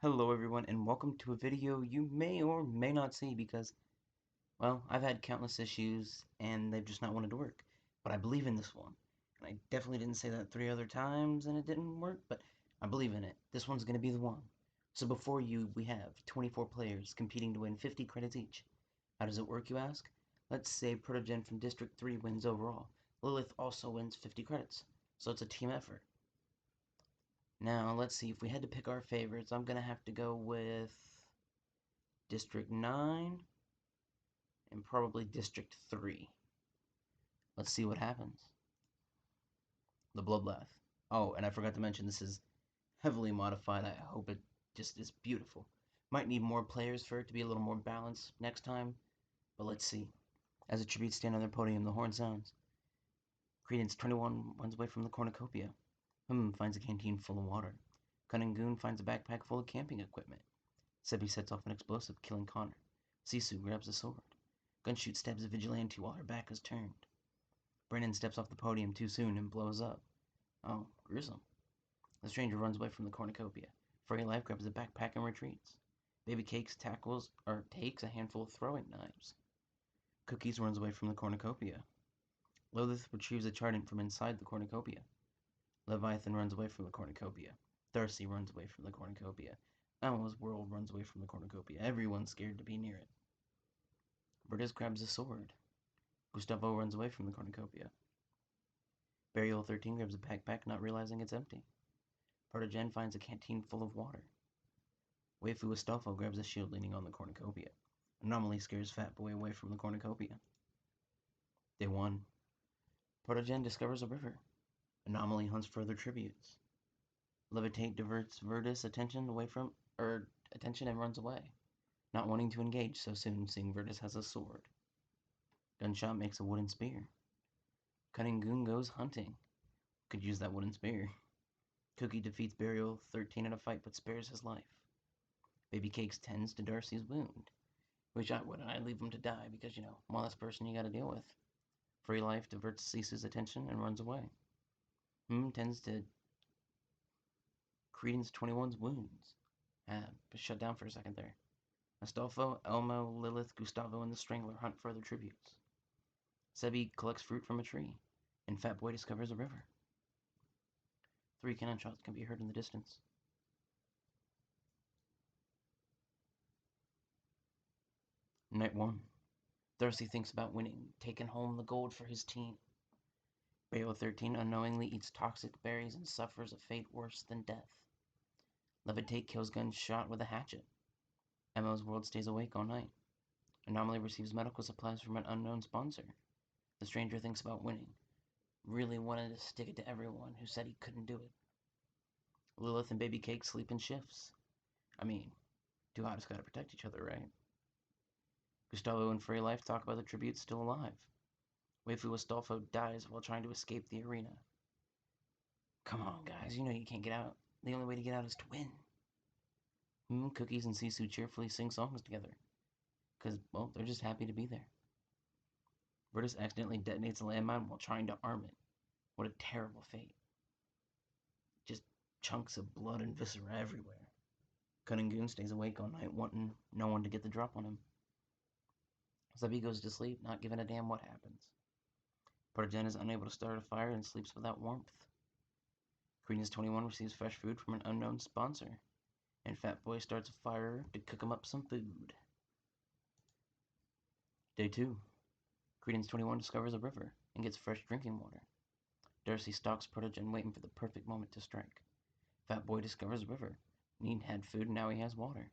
Hello everyone and welcome to a video you may or may not see because, well, I've had countless issues and they've just not wanted to work. But I believe in this one. And I definitely didn't say that 3 other times and it didn't work, but I believe in it. This one's going to be the one. So before you, we have 24 players competing to win 50 credits each. How does it work, you ask? Let's say Protogen from District 3 wins overall. Lilith also wins 50 credits, so it's a team effort. Now, let's see, if we had to pick our favorites, I'm going to have to go with District 9 and probably District 3. Let's see what happens. The Bloodbath. Oh, and I forgot to mention this is heavily modified. I hope it just is beautiful. Might need more players for it to be a little more balanced next time, but let's see. As a tribute stand on their podium, the horn sounds. Credence 21 runs away from the cornucopia. Finds a canteen full of water. Cunning Goon finds a backpack full of camping equipment. Sebi sets off an explosive, killing Connor. Sisu grabs a sword. Gunshoot stabs a vigilante while her back is turned. Brennan steps off the podium too soon and blows up. Oh, gruesome. The stranger runs away from the cornucopia. Furry Life grabs a backpack and retreats. Baby Cakes takes a handful of throwing knives. Cookies runs away from the cornucopia. Lilith retrieves a trident from inside the cornucopia. Leviathan runs away from the cornucopia. Darcy runs away from the cornucopia. Alma's world runs away from the cornucopia. Everyone's scared to be near it. Virtus grabs a sword. Gustavo runs away from the cornucopia. Burial 13 grabs a backpack, not realizing it's empty. Protogen finds a canteen full of water. Waifu Astolfo grabs a shield leaning on the cornucopia. Anomaly scares Fat Boy away from the cornucopia. Day 1. Protogen discovers a river. Anomaly hunts further tributes. Levitate diverts Virtus' attention and runs away, not wanting to engage so soon, seeing Virtus has a sword. Gunshot makes a wooden spear. Cunning Goon goes hunting. Could use that wooden spear. Cookie defeats Burial 13 in a fight but spares his life. Baby Cakes tends to Darcy's wound, which I wouldn't. I'd leave him to die because, one less person you gotta deal with. Free Life diverts Cece's attention and runs away. Tends to Credence 21's wounds. Shut down for a second there. Astolfo, Elmo, Lilith, Gustavo, and the Strangler hunt further tributes. Sebi collects fruit from a tree, and Fat Boy discovers a river. 3 cannon shots can be heard in the distance. Night 1. Darcy thinks about winning, taking home the gold for his team. Bayo 13 unknowingly eats toxic berries and suffers a fate worse than death. Levitate kills Gunshot with a hatchet. Emma's world stays awake all night. Anomaly receives medical supplies from an unknown sponsor. The stranger thinks about winning. Really wanted to stick it to everyone who said he couldn't do it. Lilith and Baby Cake sleep in shifts. I mean, two hottest gotta protect each other, right? Gustavo and Free Life talk about the tributes still alive. Waifu Astolfo dies while trying to escape the arena. Come on, guys, you know you can't get out. The only way to get out is to win. Cookies and Sisu cheerfully sing songs together. Because, well, they're just happy to be there. Virtus accidentally detonates a landmine while trying to arm it. What a terrible fate. Just chunks of blood and viscera everywhere. Cunning Goon stays awake all night, wanting no one to get the drop on him. Zebby goes to sleep, not giving a damn what happens. Protogen is unable to start a fire and sleeps without warmth. Credence 21 receives fresh food from an unknown sponsor, and Fat Boy starts a fire to cook him up some food. Day 2. Credence 21 discovers a river and gets fresh drinking water. Darcy stalks Protogen, waiting for the perfect moment to strike. Fat Boy discovers a river. Need had food and now he has water.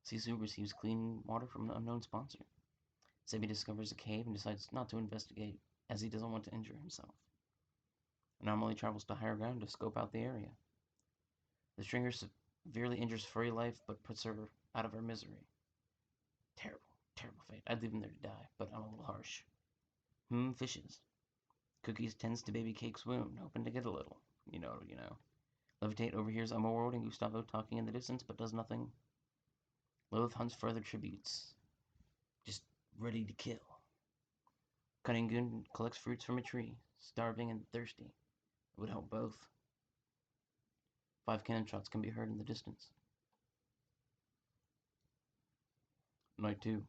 Sisu receives clean water from an unknown sponsor. Sebi discovers a cave and decides not to investigate, as he doesn't want to injure himself. Anomaly travels to higher ground to scope out the area. The stringer severely injures Furry Life, but puts her out of her misery. Terrible, terrible fate. I'd leave him there to die, but I'm a little harsh. Fishes. Cookies tends to Baby Cake's wound, hoping to get a little. You know. Levitate overhears World and Gustavo talking in the distance, but does nothing. Lilith hunts further tributes, just ready to kill. Cunning Goon collects fruits from a tree, starving and thirsty. It would help both. 5 cannon shots can be heard in the distance. Night 2.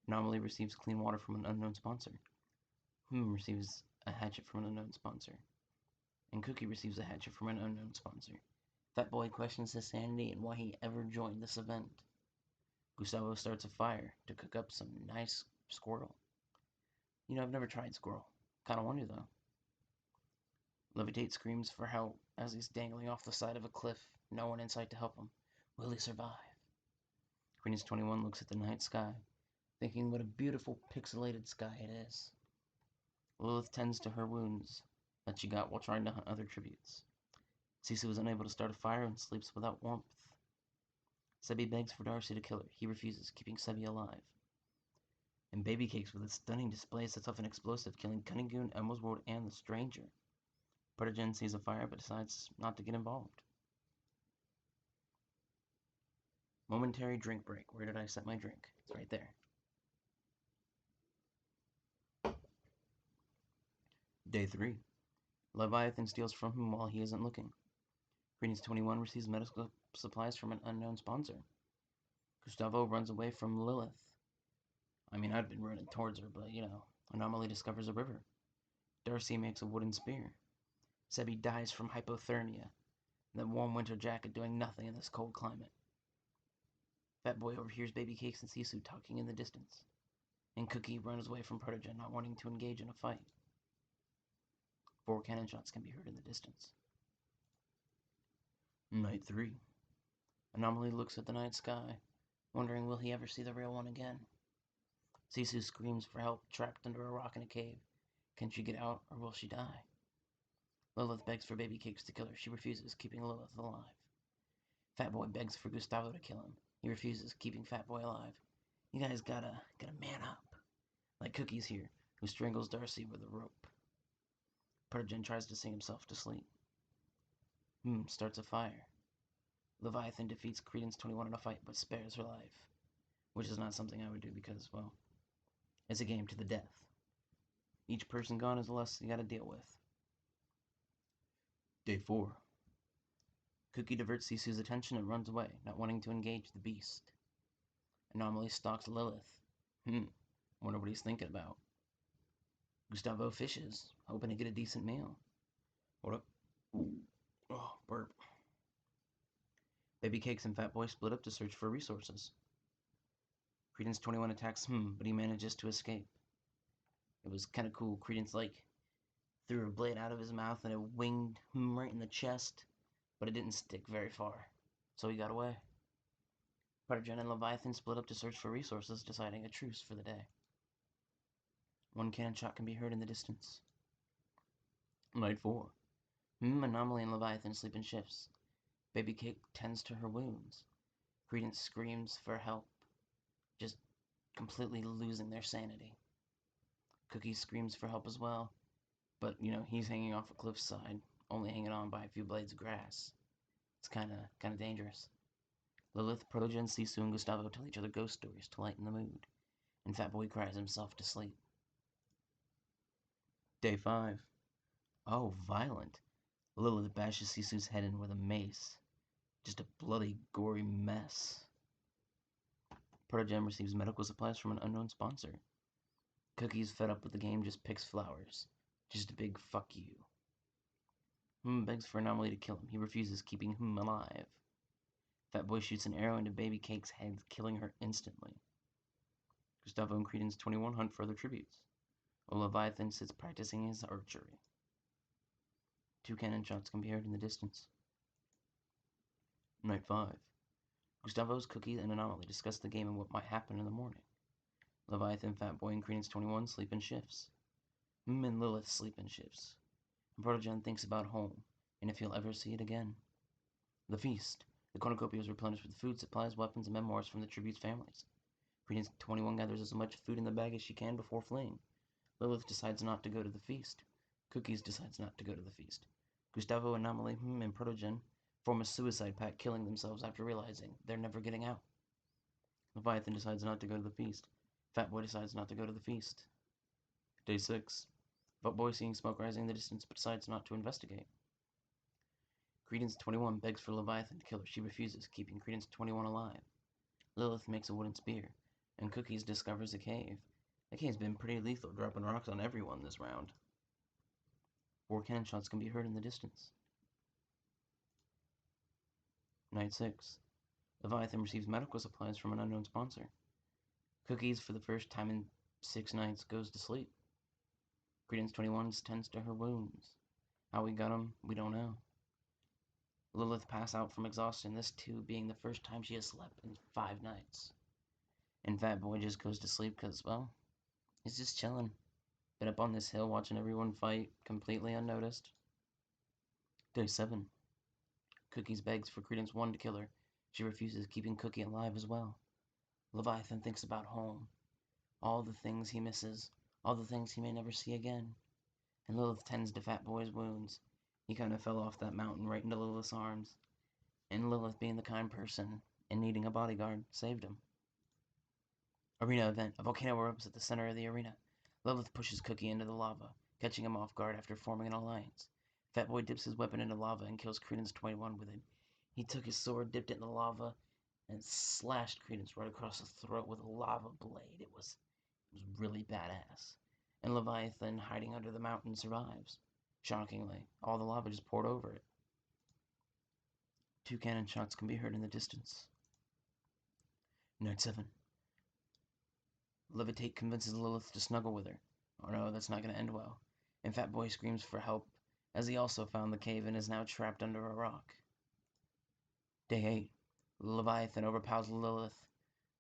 Anomaly receives clean water from an unknown sponsor. Receives a hatchet from an unknown sponsor. And Cookie receives a hatchet from an unknown sponsor. Fat Boy questions his sanity and why he ever joined this event. Gustavo starts a fire to cook up some nice squirrel. I've never tried squirrel. Kinda wonder though. Levitate screams for help as he's dangling off the side of a cliff, no one in sight to help him. Will he survive? Queen's 21 looks at the night sky, thinking what a beautiful pixelated sky it is. Lilith tends to her wounds that she got while trying to hunt other tributes. Sisu is unable to start a fire and sleeps without warmth. Sebi begs for Darcy to kill her. He refuses, keeping Sebi alive. And Baby Cakes, with its stunning display, sets off an explosive, killing Cunningoon, Elmo's World, and the Stranger. Protogen sees a fire but decides not to get involved. Momentary drink break. Where did I set my drink? It's right there. Day 3. Leviathan steals from him while he isn't looking. Greetings 21 receives medical supplies from an unknown sponsor. Gustavo runs away from Lilith. I'd been running towards her, but Anomaly discovers a river. Darcy makes a wooden spear. Sebi dies from hypothermia. That warm winter jacket doing nothing in this cold climate. Fat Boy overhears Baby Cakes and Sisu talking in the distance. And Cookie runs away from Protogen, not wanting to engage in a fight. 4 cannon shots can be heard in the distance. Night 3. Anomaly looks at the night sky, wondering will he ever see the real one again. Sisu screams for help, trapped under a rock in a cave. Can she get out, or will she die? Lilith begs for Baby Cakes to kill her. She refuses, keeping Lilith alive. Fat Boy begs for Gustavo to kill him. He refuses, keeping Fat Boy alive. You guys gotta man up. Like Cookie's here, who strangles Darcy with a rope. Protogen tries to sing himself to sleep. Starts a fire. Leviathan defeats Credence 21 in a fight, but spares her life. Which is not something I would do because, well, it's a game to the death. Each person gone is less you gotta deal with. Day 4. Cookie diverts Sisu's attention and runs away, not wanting to engage the beast. Anomaly stalks Lilith. Wonder what he's thinking about. Gustavo fishes, hoping to get a decent meal. What up? Oh, burp. Baby Cakes and Fat Boy split up to search for resources. Credence 21 attacks but he manages to escape. It was kind of cool. Credence, threw a blade out of his mouth and it winged him right in the chest, but it didn't stick very far, so he got away. Protogen and Leviathan split up to search for resources, deciding a truce for the day. 1 cannon shot can be heard in the distance. Night 4. Anomaly and Leviathan sleep in shifts. Baby Cake tends to her wounds. Credence screams for help, just completely losing their sanity. Cookie screams for help as well, but he's hanging off a cliffside, only hanging on by a few blades of grass. It's kind of dangerous. Lilith, Protogen, Sisu, and Gustavo tell each other ghost stories to lighten the mood, and Fat Boy cries himself to sleep. Day 5. Oh, violent. Lilith bashes Sisu's head in with a mace. Just a bloody, gory mess. Protogen receives medical supplies from an unknown sponsor. Cookie's fed up with the game, just picks flowers. Just a big fuck you. Begs for Anomaly to kill him. He refuses, keeping him alive. Fat Boy shoots an arrow into Baby Cake's head, killing her instantly. Gustavo and Credence 21 hunt for other tributes. Leviathan sits practicing his archery. 2 cannon shots can be heard in the distance. Night 5. Gustavo's, Cookie, and Anomaly discuss the game and what might happen in the morning. Leviathan, Fat Boy, and Credence 21 sleep in shifts. And Lilith sleep in shifts. And Protogen thinks about home, and if he'll ever see it again. The feast. The cornucopia is replenished with food, supplies, weapons, and memoirs from the tribute's families. Credence 21 gathers as much food in the bag as she can before fleeing. Lilith decides not to go to the feast. Cookies decides not to go to the feast. Gustavo, Anomaly, and Protogen form a suicide pact, killing themselves after realizing they're never getting out. Leviathan decides not to go to the feast. Fat Boy decides not to go to the feast. Day 6. Fat Boy seeing smoke rising in the distance but decides not to investigate. Credence 21 begs for Leviathan to kill her. She refuses, keeping Credence 21 alive. Lilith makes a wooden spear. and Cookies discovers a cave. The cave's been pretty lethal, dropping rocks on everyone this round. 4 cannon shots can be heard in the distance. Night 6. Leviathan receives medical supplies from an unknown sponsor. Cookies, for the first time in 6 nights, goes to sleep. Credence 21 tends to her wounds. How we got them, we don't know. Lilith passed out from exhaustion, this too being the first time she has slept in 5 nights. And Fat Boy just goes to sleep because, well, he's just chilling. Been up on this hill watching everyone fight, completely unnoticed. Day 7. Cookies begs for Credence 1 to kill her. She refuses, keeping Cookie alive as well. Leviathan thinks about home. All the things he misses. All the things he may never see again. And Lilith tends to Fat Boy's wounds. He kind of fell off that mountain right into Lilith's arms. And Lilith, being the kind person and needing a bodyguard, saved him. Arena event. A volcano erupts at the center of the arena. Lilith pushes Cookie into the lava, catching him off guard after forming an alliance. Fat Boy dips his weapon into lava and kills Credence 21 with it. He took his sword, dipped it in the lava, and slashed Credence right across the throat with a lava blade. It was really badass. And Leviathan, hiding under the mountain, survives. Shockingly, all the lava just poured over it. 2 cannon shots can be heard in the distance. Night 7. Levitate convinces Lilith to snuggle with her. Oh no, that's not going to end well. And Fat Boy screams for help, as he also found the cave and is now trapped under a rock. Day 8. Leviathan overpowers Lilith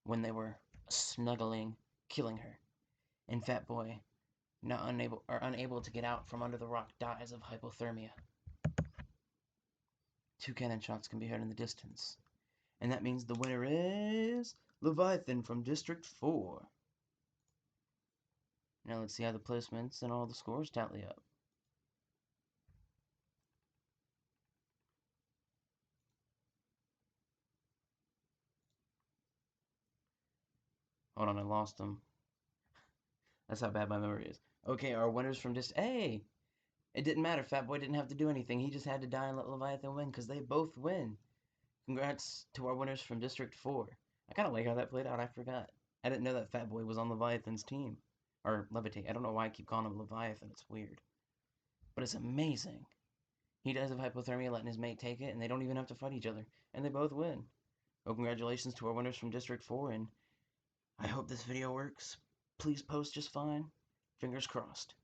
when they were snuggling, killing her. And Fat Boy, unable to get out from under the rock, dies of hypothermia. 2 cannon shots can be heard in the distance. And that means the winner is Leviathan from District 4. Now let's see how the placements and all the scores tally up. Hold on, I lost them. That's how bad my memory is. Okay, our winners from Hey! It didn't matter. Fat Boy didn't have to do anything. He just had to die and let Leviathan win, because they both win. Congrats to our winners from District 4. I kind of like how that played out. I forgot. I didn't know that Fat Boy was on Leviathan's team. Or Levitate. I don't know why I keep calling him Leviathan. It's weird. But it's amazing. He dies of hypothermia letting his mate take it, and they don't even have to fight each other. And they both win. Well, congratulations to our winners from District 4, and I hope this video works. Please post just fine. Fingers crossed.